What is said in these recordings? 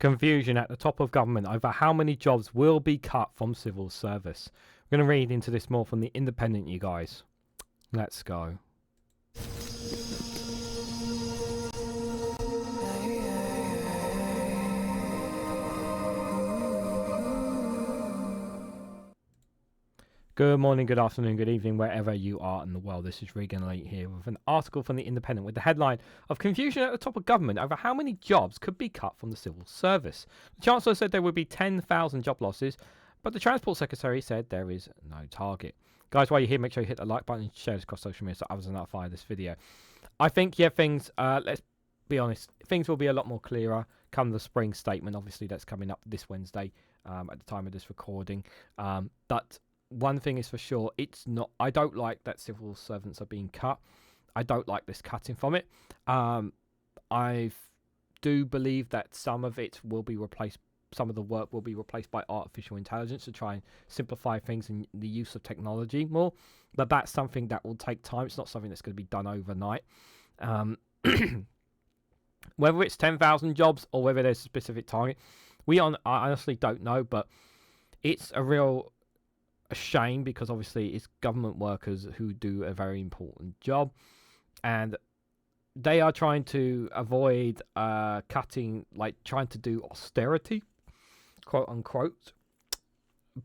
confusion at the top of government over how many jobs will be cut from civil service. We're going to read into this more from the Independent, you guys. Let's go. Good morning, good afternoon, good evening, wherever you are in the world. This is Reganelite here with an article from the Independent with the headline of confusion at the top of government over how many jobs could be cut from the civil service. The Chancellor said there would be 10,000 job losses, but the Transport Secretary said there is no target. Guys, while you're here, make sure you hit the like button and share this across social media so others are notified of this video. I think, things, let's be honest, things will be a lot more clearer come the spring statement. Obviously, that's coming up this Wednesday at the time of this recording. But one thing is for sure, it's not. I don't like that civil servants are being cut. I don't like this cutting from it. I do believe that some of it will be replaced. Some of the work will be replaced by artificial intelligence to try and simplify things and the use of technology more. But that's something that will take time. It's not something that's going to be done overnight. Whether it's 10,000 jobs or whether there's a specific target, I honestly don't know. But it's a shame because obviously it's government workers who do a very important job, and they are trying to avoid cutting, like trying to do austerity, quote unquote.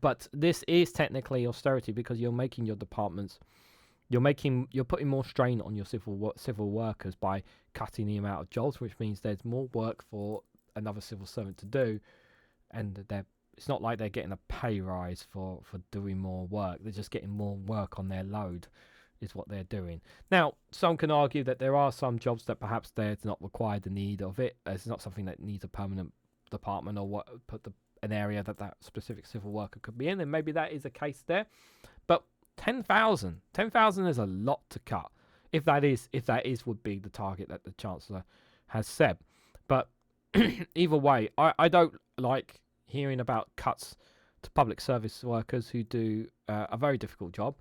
But this is technically austerity because you're making your departments, you're putting more strain on your civil workers by cutting the amount of jobs, which means there's more work for another civil servant to do, and it's not like they're getting a pay rise for doing more work. They're just getting more work on their load is what they're doing. Now, some can argue that there are some jobs that perhaps there's not required the need of it. It's not something that needs a permanent department or an area that specific civil worker could be in, and maybe that is a case there. But 10,000 is a lot to cut. If that would be the target that the Chancellor has set. But either way, I don't like hearing about cuts to public service workers who do a very difficult job.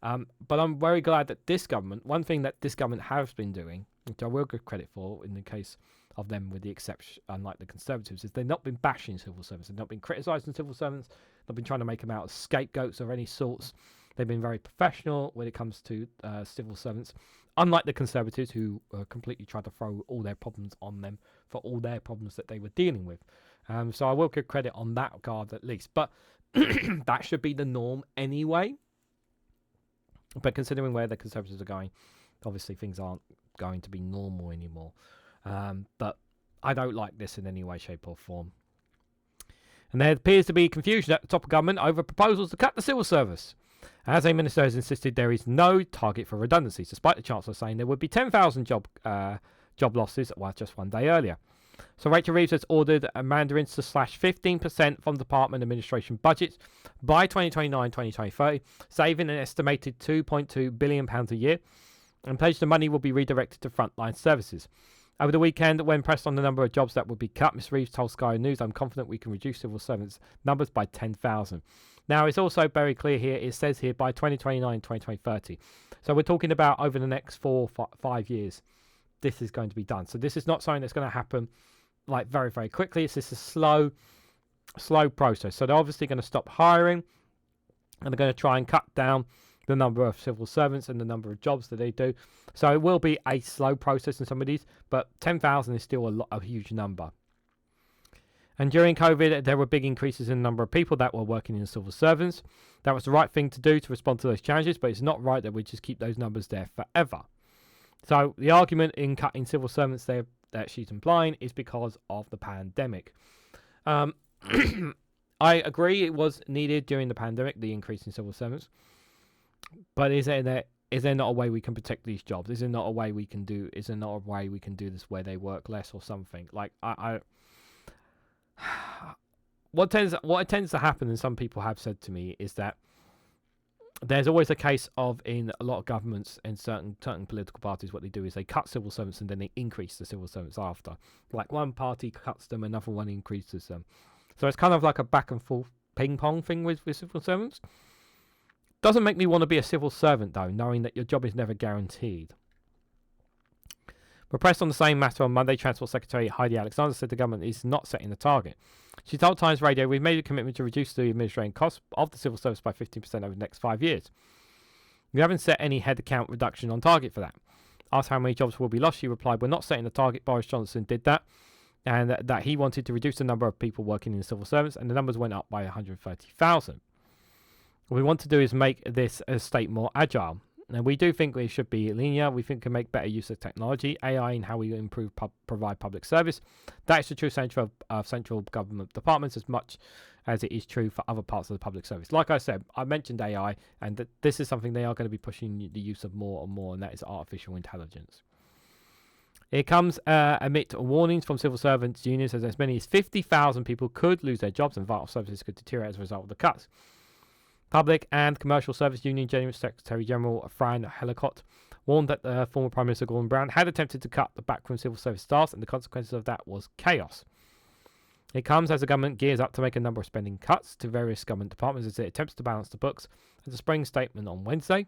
But I'm very glad that this government, one thing that this government has been doing, which I will give credit for in the case of them with the exception, unlike the Conservatives, is they've not been bashing civil servants. They've not been criticising civil servants. They've been trying to make them out as scapegoats of any sorts. They've been very professional when it comes to civil servants, unlike the Conservatives who completely tried to throw all their problems on them for all their problems that they were dealing with. So I will give credit on that regard at least. But that should be the norm anyway. But considering where the Conservatives are going, obviously things aren't going to be normal anymore. But I don't like this in any way, shape or form. And there appears to be confusion at the top of government over proposals to cut the civil service. As a minister has insisted, there is no target for redundancies, despite the Chancellor saying there would be 10,000 job losses, just one day earlier. So Rachel Reeves has ordered mandarins to slash 15% from department administration budgets by 2029-2030, saving an estimated £2.2 billion a year, and pledged the money will be redirected to frontline services. Over the weekend, when pressed on the number of jobs that would be cut, Ms Reeves told Sky News, "I'm confident we can reduce civil servants' numbers by 10,000. Now, it's also very clear here, it says here by 2029-2030. So we're talking about over the next 5 years, this is going to be done. So this is not something that's going to happen like very, very quickly. It's just a slow process. So they're obviously going to stop hiring, and they're going to try and cut down the number of civil servants and the number of jobs that they do. So it will be a slow process in some of these, but 10,000 is still a huge number. And during COVID, there were big increases in the number of people that were working in civil servants. That was the right thing to do to respond to those challenges, but it's not right that we just keep those numbers there forever. So the argument in cutting civil servants there that she's implying is because of the pandemic. I agree it was needed during the pandemic, the increase in civil servants. But is there not a way we can protect these jobs? Is there not a way we can do this where they work less or something? Like what tends to happen, and some people have said to me, is that there's always a case of, in a lot of governments and certain political parties, what they do is they cut civil servants and then they increase the civil servants after. Like one party cuts them, another one increases them. So it's kind of like a back and forth ping pong thing with civil servants. Doesn't make me want to be a civil servant though, knowing that your job is never guaranteed. When pressed on the same matter on Monday, Transport Secretary Heidi Alexander said the government is not setting the target. She told Times Radio, "We've made a commitment to reduce the administrative costs of the civil service by 15% over the next 5 years. We haven't set any headcount reduction on target for that." Asked how many jobs will be lost, she replied, "We're not setting the target. Boris Johnson did that, and that he wanted to reduce the number of people working in the civil service, and the numbers went up by 130,000. What we want to do is make this state more agile. And we do think we should be linear. We think we can make better use of technology, AI, in how we improve provide public service. That is the true central of central government departments as much as it is true for other parts of the public service." Like I said, I mentioned AI, and this is something they are going to be pushing the use of more and more, and that is artificial intelligence. It comes amid warnings from civil servants unions as many as 50,000 people could lose their jobs and vital services could deteriorate as a result of the cuts. Public and Commercial Service Union General Secretary General Fran Helicott warned that former Prime Minister Gordon Brown had attempted to cut the back from civil service staff, and the consequences of that was chaos. It comes as the government gears up to make a number of spending cuts to various government departments as it attempts to balance the books. As a spring statement on Wednesday,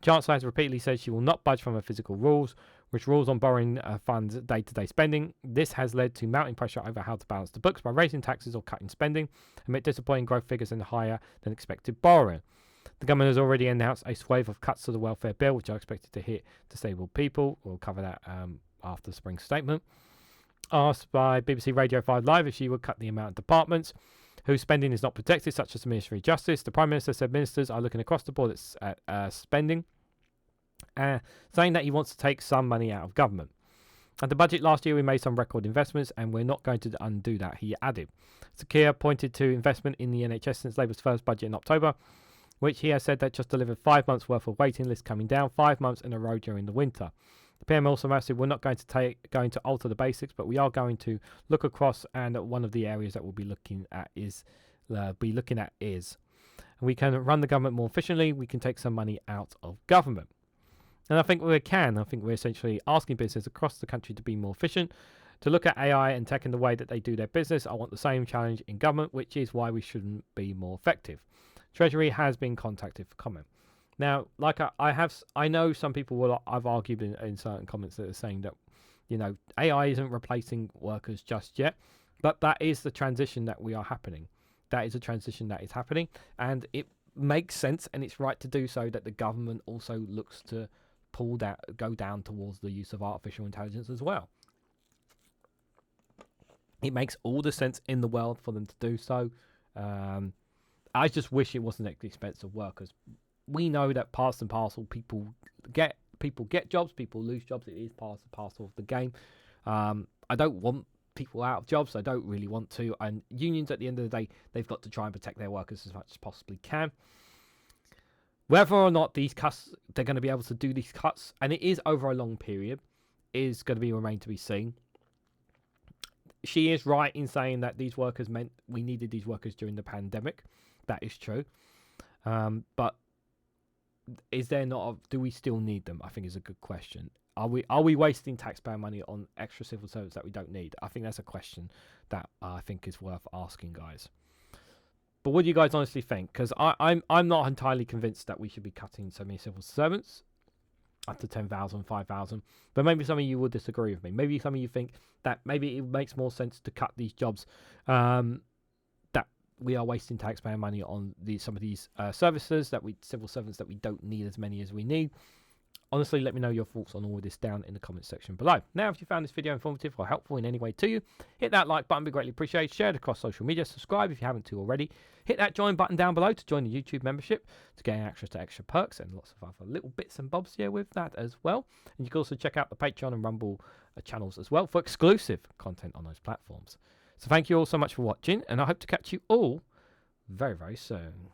Chancellor has repeatedly said she will not budge from her physical rules, which rules on borrowing funds day-to-day spending. This has led to mounting pressure over how to balance the books by raising taxes or cutting spending, amid disappointing growth figures and higher than expected borrowing. The government has already announced a swathe of cuts to the welfare bill, which are expected to hit disabled people. We'll cover that after the spring statement. Asked by BBC Radio 5 Live if she would cut the amount of departments whose spending is not protected, such as the Ministry of Justice, the Prime Minister said ministers are looking across the board at spending, saying that he wants to take some money out of government. At the budget last year, we made some record investments, and we're not going to undo that, he added. Sakir pointed to investment in the NHS since Labour's first budget in October, which he has said that just delivered 5 months' worth of waiting lists coming down 5 months in a row during the winter. The PM also said we're not going to alter the basics, but we are going to look across, and one of the areas that we'll be looking at is we can run the government more efficiently. We can take some money out of government. And I think we can. I think we're essentially asking businesses across the country to be more efficient, to look at AI and tech in the way that they do their business. I want the same challenge in government, which is why we shouldn't be more effective. Treasury has been contacted for comment. Now, like I know some people will. I've argued in certain comments that are saying that, AI isn't replacing workers just yet, but that is the transition that we are happening. That is a transition that is happening, and it makes sense, and it's right to do so that the government also looks to go down towards the use of artificial intelligence as well. It makes all the sense in the world for them to do so. I just wish it wasn't at the expense of workers. We know that parts and parcel, people get jobs, people lose jobs. It is part and parcel of the game. I don't want people out of jobs. I don't really want to. And unions, at the end of the day, they've got to try and protect their workers as much as possibly can. Whether or not these cuts, they're going to be able to do these cuts, and it is over a long period, is going to remain to be seen. She is right in saying that these workers meant we needed these workers during the pandemic. That is true. But is there not? Do we still need them? I think is a good question. Are we wasting taxpayer money on extra civil service that we don't need? I think that's a question that I think is worth asking, guys. But what do you guys honestly think? Because I'm not entirely convinced that we should be cutting so many civil servants up to 10,000, 5,000. But maybe some of you will disagree with me. Maybe some of you think that maybe it makes more sense to cut these jobs. That we are wasting taxpayer money on some of these services civil servants that we don't need as many as we need. Honestly, let me know your thoughts on all of this down in the comments section below. Now, if you found this video informative or helpful in any way to you, hit that like button, be greatly appreciated. Share it across social media. Subscribe if you haven't already. Hit that join button down below to join the YouTube membership to gain access to extra perks and lots of other little bits and bobs here with that as well. And you can also check out the Patreon and Rumble channels as well for exclusive content on those platforms. So thank you all so much for watching, and I hope to catch you all very, very soon.